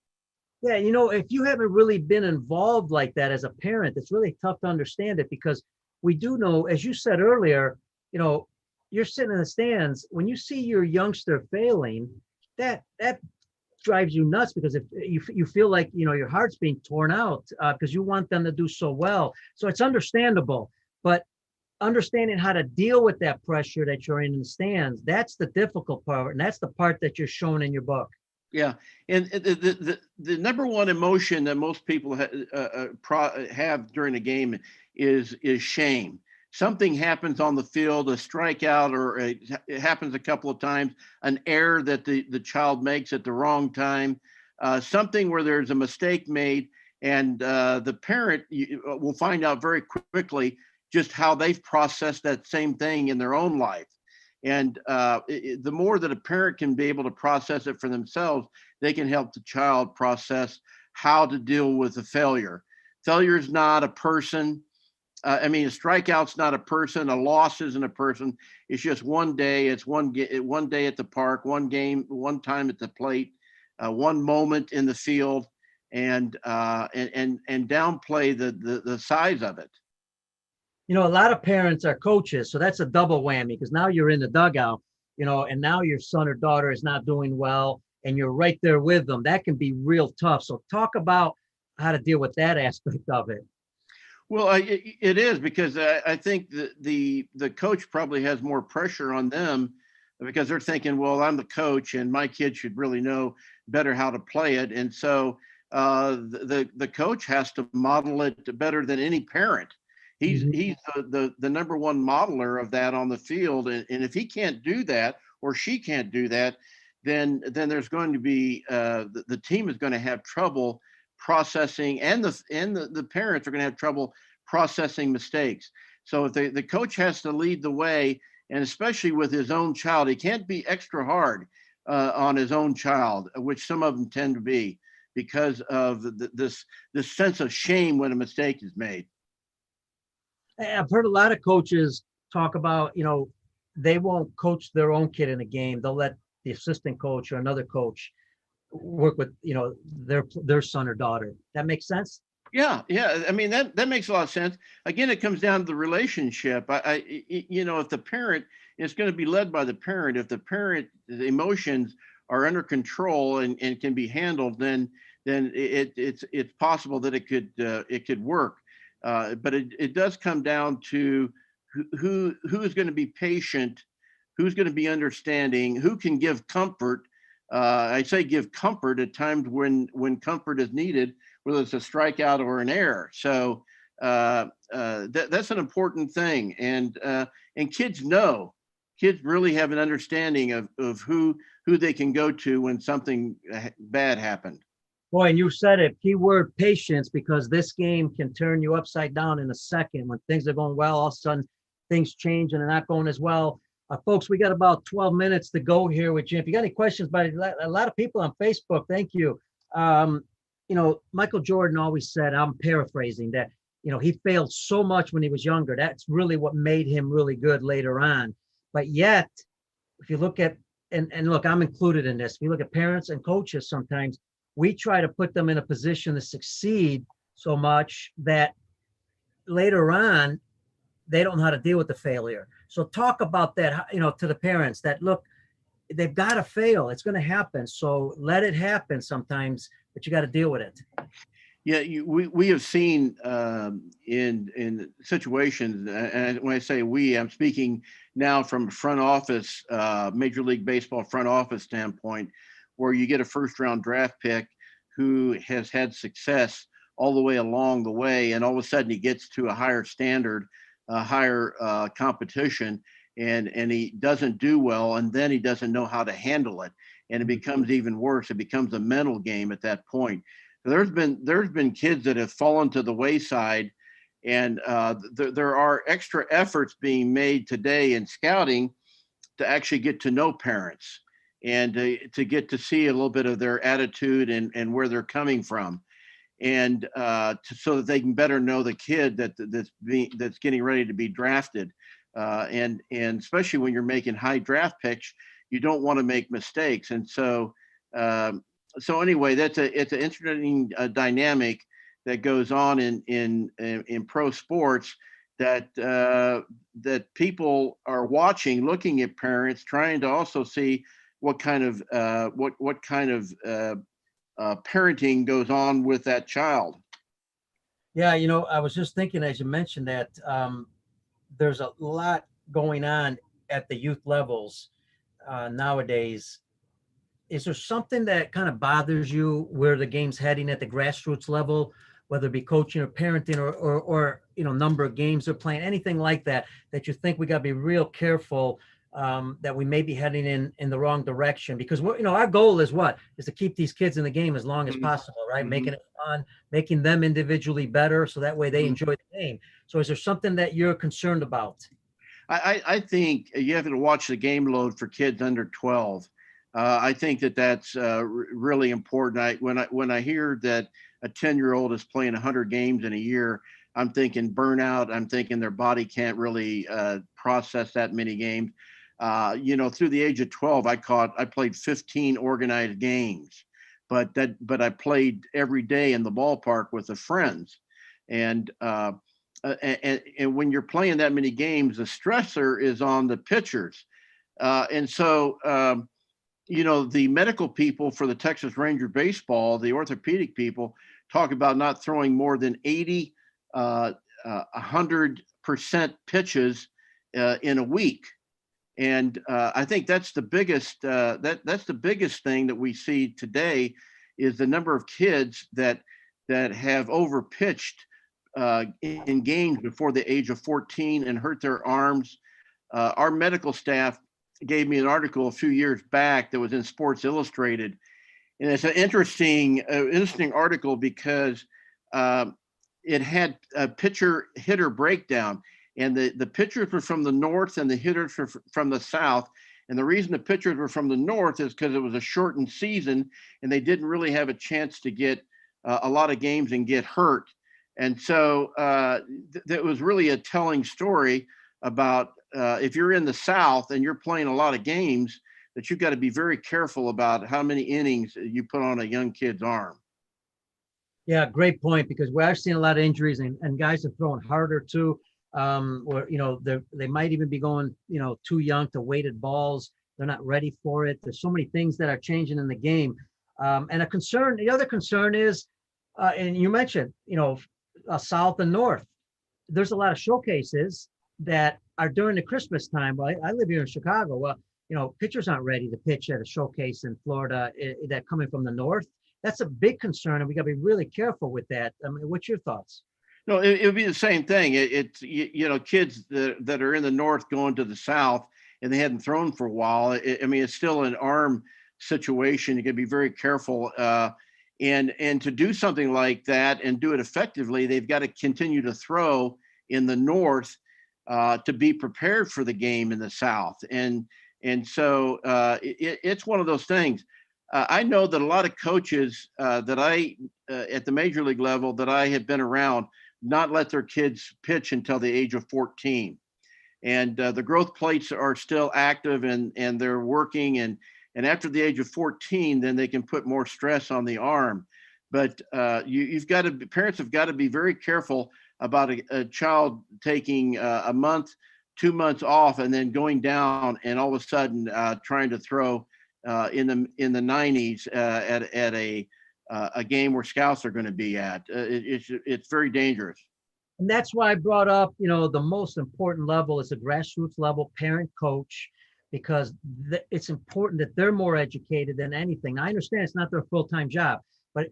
Speaker 1: Yeah, if you haven't really been involved like that as a parent, it's really tough to understand it because we do know, as you said earlier, you know, you're sitting in the stands when you see your youngster failing, that drives you nuts because if you feel like your heart's being torn out because you want them to do so well. So it's understandable, but understanding how to deal with that pressure that you're in the stands, that's the difficult part, and that's the part that you're showing in your book.
Speaker 3: Yeah, and the number one emotion that most people have during a game is shame. Something happens on the field, a strikeout, or it happens a couple of times, an error that the child makes at the wrong time, something where there's a mistake made, and the parent will find out very quickly just how they've processed that same thing in their own life. And the more that a parent can be able to process it for themselves, they can help the child process how to deal with a failure. Failure is not a person. I mean, a strikeout's not a person. A loss isn't a person. It's just one day. It's one day at the park, one game, one time at the plate, one moment in the field, and downplay the size of it.
Speaker 1: A lot of parents are coaches, so that's a double whammy because now you're in the dugout, and now your son or daughter is not doing well, and you're right there with them. That can be real tough. So talk about how to deal with that aspect of it.
Speaker 3: Well, it is because I think the coach probably has more pressure on them because they're thinking, well, I'm the coach and my kid should really know better how to play it, and so the coach has to model it better than any parent.
Speaker 1: Mhm.
Speaker 3: He's the number one modeler of that on the field, and if he can't do that or she can't do that, then there's going to be the team is going to have trouble processing, and the parents are going to have trouble processing mistakes. So if the coach has to lead the way, and especially with his own child, he can't be extra hard on his own child, which some of them tend to be because of this sense of shame when a mistake is made.
Speaker 1: I've heard a lot of coaches talk about, they won't coach their own kid in a game. They'll let the assistant coach or another coach work with, their son or daughter. That makes sense?
Speaker 3: Yeah, yeah. I mean that makes a lot of sense. Again, it comes down to the relationship. If the parent is going to be led by the parent, if the parent the emotions are under control and can be handled, then it's possible that it could work. But it does come down to who is going to be patient, who's going to be understanding, who can give comfort. I say give comfort at times when comfort is needed, whether it's a strikeout or an error. So that's an important thing, and kids know. Kids really have an understanding of who they can go to when something bad happened.
Speaker 1: Boy, and you said it, keyword patience, because this game can turn you upside down in a second. When things are going well, all of a sudden things change and they're not going as well. Folks, we got about 12 minutes to go here with Jim. If you got any questions, but a lot of people on Facebook, thank you. Michael Jordan always said, I'm paraphrasing, that, he failed so much when he was younger. That's really what made him really good later on. But yet, if you look at, and look, I'm included in this. If you look at parents and coaches, sometimes we try to put them in a position to succeed so much that later on, they don't know how to deal with the failure. So talk about that, to the parents that, look, they've got to fail. It's going to happen. So let it happen sometimes, but you got to deal with it.
Speaker 3: Yeah, we have seen in situations, and when I say we, I'm speaking now from a front office, Major League Baseball front office standpoint, where you get a first round draft pick. who has had success all the way along the way, and all of a sudden he gets to a higher standard, a higher competition, and he doesn't do well, and then he doesn't know how to handle it, and it becomes even worse. It becomes a mental game at that point. There's been kids that have fallen to the wayside, and there are extra efforts being made today in scouting to actually get to know parents and to get to see a little bit of their attitude and where they're coming from, and so that they can better know the kid that's getting ready to be drafted. And especially when you're making high draft picks, you don't want to make mistakes. And so anyway, it's an interesting dynamic that goes on in pro sports, that people are watching, looking at parents, trying to also see what kind of parenting goes on with that child.
Speaker 1: Yeah, I was just thinking as you mentioned that there's a lot going on at the youth levels nowadays. Is there something that kind of bothers you where the game's heading at the grassroots level, whether it be coaching or parenting or number of games they're playing, anything like that you think we got to be real careful that we may be heading in the wrong direction? Because our goal is to keep these kids in the game as long as possible, right?
Speaker 3: Mm-hmm.
Speaker 1: Making it fun, making them individually better, so that way they
Speaker 3: Mm-hmm.
Speaker 1: enjoy the game. So is there something that you're concerned about?
Speaker 3: I think you have to watch the game load for kids under 12. I think that's really important. When I hear that a 10-year-old is playing 100 games in a year, I'm thinking burnout. I'm thinking their body can't really process that many games. Through the age of 12, I played 15 organized games, but I played every day in the ballpark with the friends, and when you're playing that many games, the stressor is on the pitchers, and so. The medical people for the Texas Ranger baseball, the orthopedic people, talk about not throwing more than 80, 100% pitches in a week. And I think that's the biggest that's the biggest thing that we see today is the number of kids that have overpitched in games before the age of 14 and hurt their arms. Our medical staff gave me an article a few years back that was in Sports Illustrated, and it's an interesting article because it had a pitcher-hitter breakdown, and the pitchers were from the north and the hitters were from the south. And the reason the pitchers were from the north is because it was a shortened season, and they didn't really have a chance to get a lot of games and get hurt. And so that was really a telling story about if you're in the South and you're playing a lot of games, that you've got to be very careful about how many innings you put on a young kid's arm.
Speaker 1: Yeah, great point, because we are seeing a lot of injuries and guys are throwing harder too. Or, they might even be going, too young to weighted balls. They're not ready for it. There's so many things that are changing in the game. And the other concern is, and you mentioned, South and North, there's a lot of showcases that are during the Christmas time. Well, I live here in Chicago. Well, pitchers aren't ready to pitch at a showcase in Florida that coming from the North. That's a big concern, and we got to be really careful with that. I mean, what's your thoughts?
Speaker 3: No, it would be the same thing. It's kids that are in the North going to the South and they hadn't thrown for a while. It's still an arm situation. You got to be very careful. And to do something like that and do it effectively, they've got to continue to throw in the North to be prepared for the game in the South. And so it's one of those things. I know that a lot of coaches that I at the major league level that I have been around not let their kids pitch until the age of 14. And the growth plates are still active and they're working. And after the age of 14, then they can put more stress on the arm. But parents have got to be very careful about a child taking a month, 2 months off, and then going down and all of a sudden trying to throw in the 90s at a game where scouts are going to be at. It's very dangerous.
Speaker 1: And that's why I brought up, the most important level is the grassroots level, parent coach, because it's important that they're more educated than anything. I understand it's not their full-time job, But,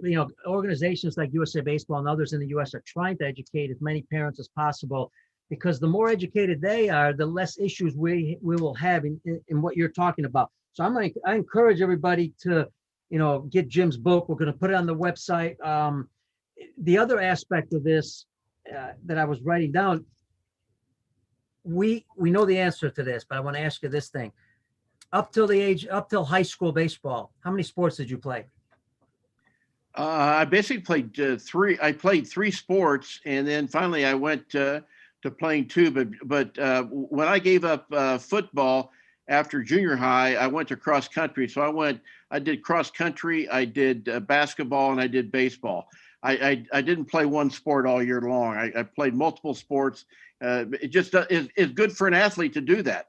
Speaker 1: organizations like USA Baseball and others in the U.S. are trying to educate as many parents as possible, because the more educated they are, the less issues we will have in what you're talking about. So I encourage everybody to, get Jim's book. We're going to put it on the website. The other aspect of this that I was writing down, we know the answer to this, but I want to ask you this thing. Up till high school baseball, how many sports did you play?
Speaker 3: I basically played three. I played three sports, and then finally I went to playing two. But when I gave up football after junior high, I went to cross country. So I did cross country, I did basketball, and I did baseball. I didn't play one sport all year long. I played multiple sports. It just is good for an athlete to do that.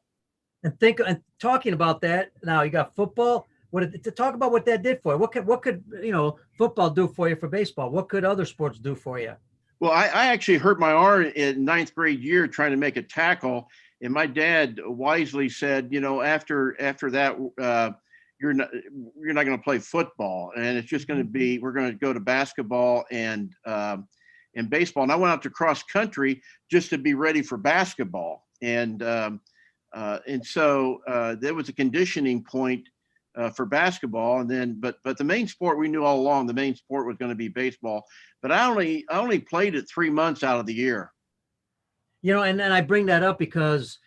Speaker 1: And talking about that, now you got football. To talk about what that did for you. What could football do for you for baseball? What could other sports do for you?
Speaker 3: Well, I actually hurt my arm in ninth grade year trying to make a tackle, and my dad wisely said, after that, you're not going to play football, and it's just going to be, we're going to go to basketball and baseball. And I went out to cross country just to be ready for basketball, and so there was a conditioning point for basketball, and then but the main sport, we knew all along the main sport was going to be baseball. But I only played it 3 months out of the year.
Speaker 1: And then I bring that up because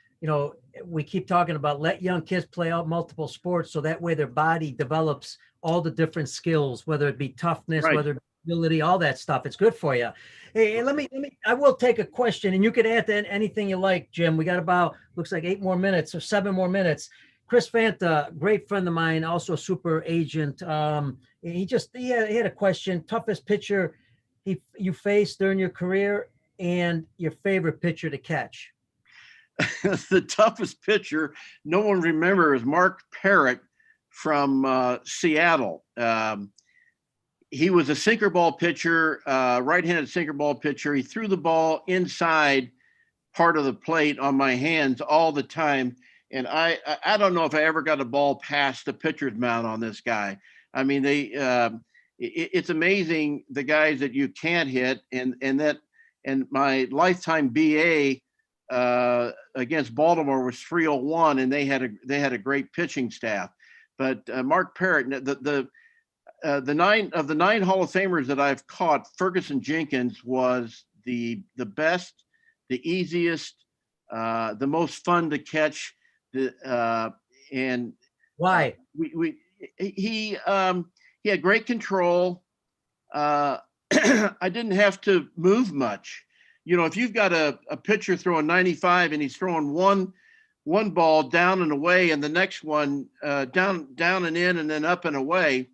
Speaker 1: we keep talking about let young kids play out multiple sports, so that way their body develops all the different skills, whether it be toughness,
Speaker 3: Right.
Speaker 1: whether it be ability, all that stuff. It's good for you. Hey, I will take a question, and you can add to anything you like, Jim. We got about, looks like 8 more minutes or 7 more minutes. Chris Fanta, great friend of mine, also a super agent. He had a question. Toughest pitcher you faced during your career, and your favorite pitcher to catch.
Speaker 3: The toughest pitcher no one remembers, Mark Parrott from Seattle. He was a sinker ball pitcher, right-handed sinker ball pitcher. He threw the ball inside part of the plate on my hands all the time. And I don't know if I ever got a ball past the pitcher's mound on this guy. I mean, it's amazing the guys that you can't hit, and my lifetime BA against Baltimore was 301, and they had a great pitching staff. But Mark Parrott, the nine Hall of Famers that I've caught, Ferguson Jenkins was the best, the easiest, the most fun to catch. And
Speaker 1: why?
Speaker 3: He had great control. I didn't have to move much. If you've got a pitcher throwing 95 and he's throwing one ball down and away, and the next one down and in, and then up and away,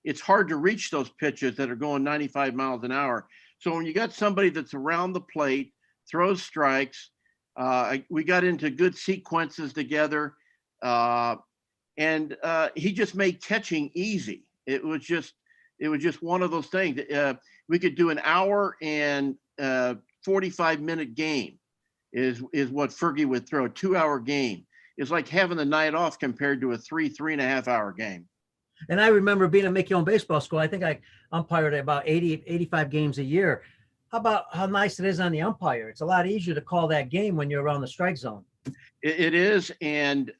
Speaker 3: it's hard to reach those pitches that are going 95 miles an hour. So when you got somebody that's around the plate, throws strikes, we got into good sequences together, and he just made catching easy. It was just one of those things. We could do an hour and 45-minute game is what Fergie would throw. A 2-hour game. It's like having the night off compared to a 3.5 hour game.
Speaker 1: And I remember being at Mickey Owen Baseball School. I think I umpired about 85 games a year. How about how nice it is on the umpire? It's a lot easier to call that game when you're around the strike zone.
Speaker 3: It is, and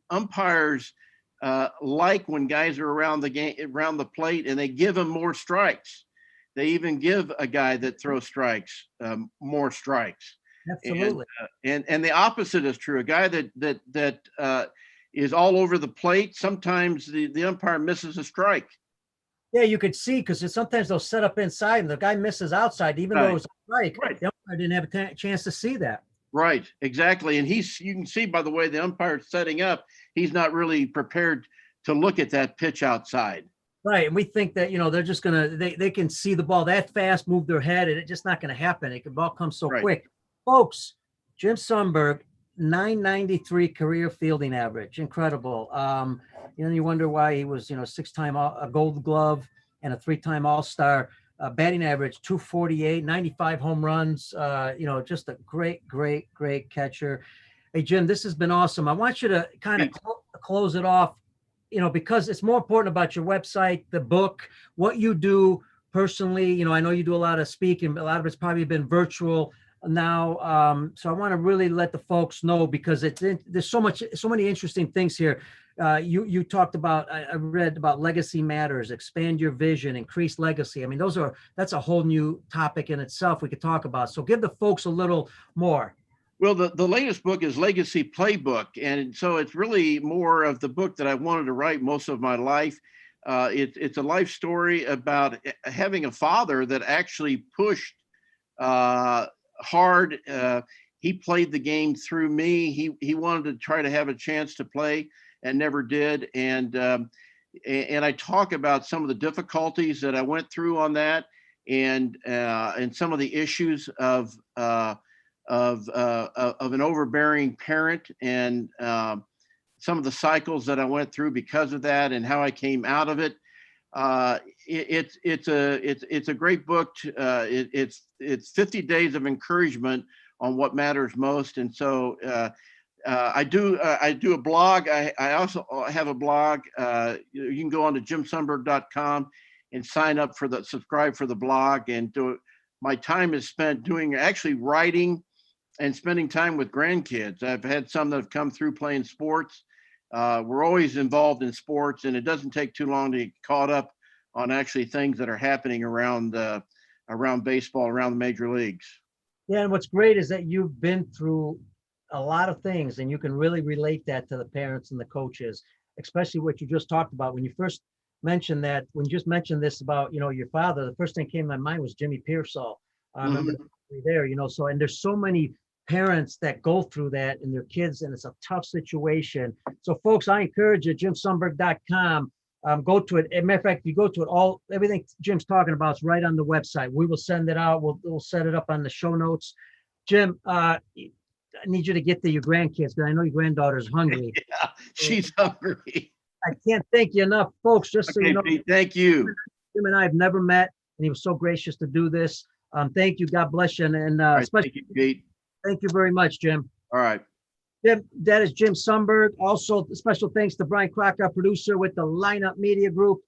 Speaker 3: umpires like when guys are around the plate, and they give them more strikes. They even give a guy that throws strikes more strikes.
Speaker 1: Absolutely.
Speaker 3: And the opposite is true. A guy that is all over the plate, sometimes the umpire misses a strike.
Speaker 1: Yeah, you could see, because sometimes they'll set up inside and the guy misses outside, even though it was a strike.
Speaker 3: Right.
Speaker 1: The umpire didn't have a chance to see that.
Speaker 3: Right, exactly. And you can see by the way the umpire's setting up, he's not really prepared to look at that pitch outside.
Speaker 1: Right. And we think that, they're just going to, they can see the ball that fast, move their head, and it's just not going to happen. The ball comes so quick. Folks, Jim Sundberg, 993 career fielding average. Incredible. You wonder why he was, 6-time a Gold Glove and a 3-time All-Star. Batting average 248, 95 home runs. Just a great catcher. Hey, Jim, this has been awesome. I want you to kind of close it off. because it's more important about your website, the book, what you do personally. I know you do a lot of speaking, a lot of it's probably been virtual now. So I want to really let the folks know, because there's so many interesting things here. You talked about, I read about legacy matters, expand your vision, increase legacy. I mean, that's a whole new topic in itself we could talk about. So give the folks a little more.
Speaker 3: Well, the latest book is Legacy Playbook. And so it's really more of the book that I wanted to write most of my life. It's a life story about having a father that actually pushed hard. He played the game through me. He wanted to try to have a chance to play and never did. And I talk about some of the difficulties that I went through on that, and some of the issues of an overbearing parent, and some of the cycles that I went through because of that, and how I came out of it. It's a great book. It's 50 days of encouragement on what matters most. And so I do a blog. I also have a blog. You can go on to jimsundberg.com and subscribe for the blog, and do it. My time is spent actually writing and spending time with grandkids. I've had some that have come through playing sports. We're always involved in sports, and it doesn't take too long to get caught up on actually things that are happening around baseball, around the major leagues.
Speaker 1: Yeah, and what's great is that you've been through a lot of things, and you can really relate that to the parents and the coaches, especially what you just talked about. When you just mentioned this about, your father, the first thing that came to my mind was Jimmy Pearsall. I remember there, so, and there's so many parents that go through that and their kids, and it's a tough situation. So folks, I encourage you, jimsundberg.com. Go to it. As a matter of fact, if you go to it, everything Jim's talking about is right on the website. We will send it out. We'll set it up on the show notes. Jim, I need you to get to your grandkids, because I know your granddaughter's hungry.
Speaker 3: Yeah, she's hungry.
Speaker 1: I can't thank you enough, folks. Just so you know,
Speaker 3: Pete, thank you.
Speaker 1: Jim and I have never met, and he was so gracious to do this. Thank you. God bless you. And
Speaker 3: Right, thank you, Pete.
Speaker 1: Thank you very much, Jim.
Speaker 3: All right.
Speaker 1: Jim, that is Jim Sundberg. Also, special thanks to Brian Crocker, producer with the Lineup Media Group.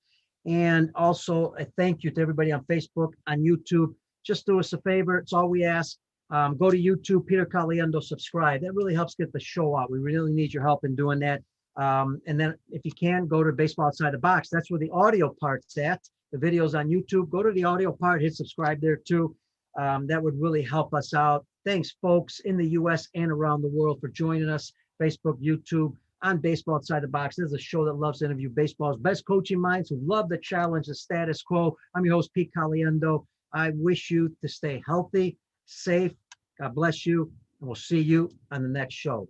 Speaker 1: And also a thank you to everybody on Facebook, on YouTube. Just do us a favor. It's all we ask. Go to YouTube, Peter Caliendo, subscribe. That really helps get the show out. We really need your help in doing that. And then if you can, go to Baseball Outside the Box. That's where the audio part's at. The video's on YouTube. Go to the audio part, hit subscribe there too. That would really help us out. Thanks, folks in the U.S. and around the world, for joining us. Facebook, YouTube, on Baseball Outside the Box. This is a show that loves to interview baseball's best coaching minds who love to challenge the status quo. I'm your host, Pete Caliendo. I wish you to stay healthy, safe. God bless you, and we'll see you on the next show.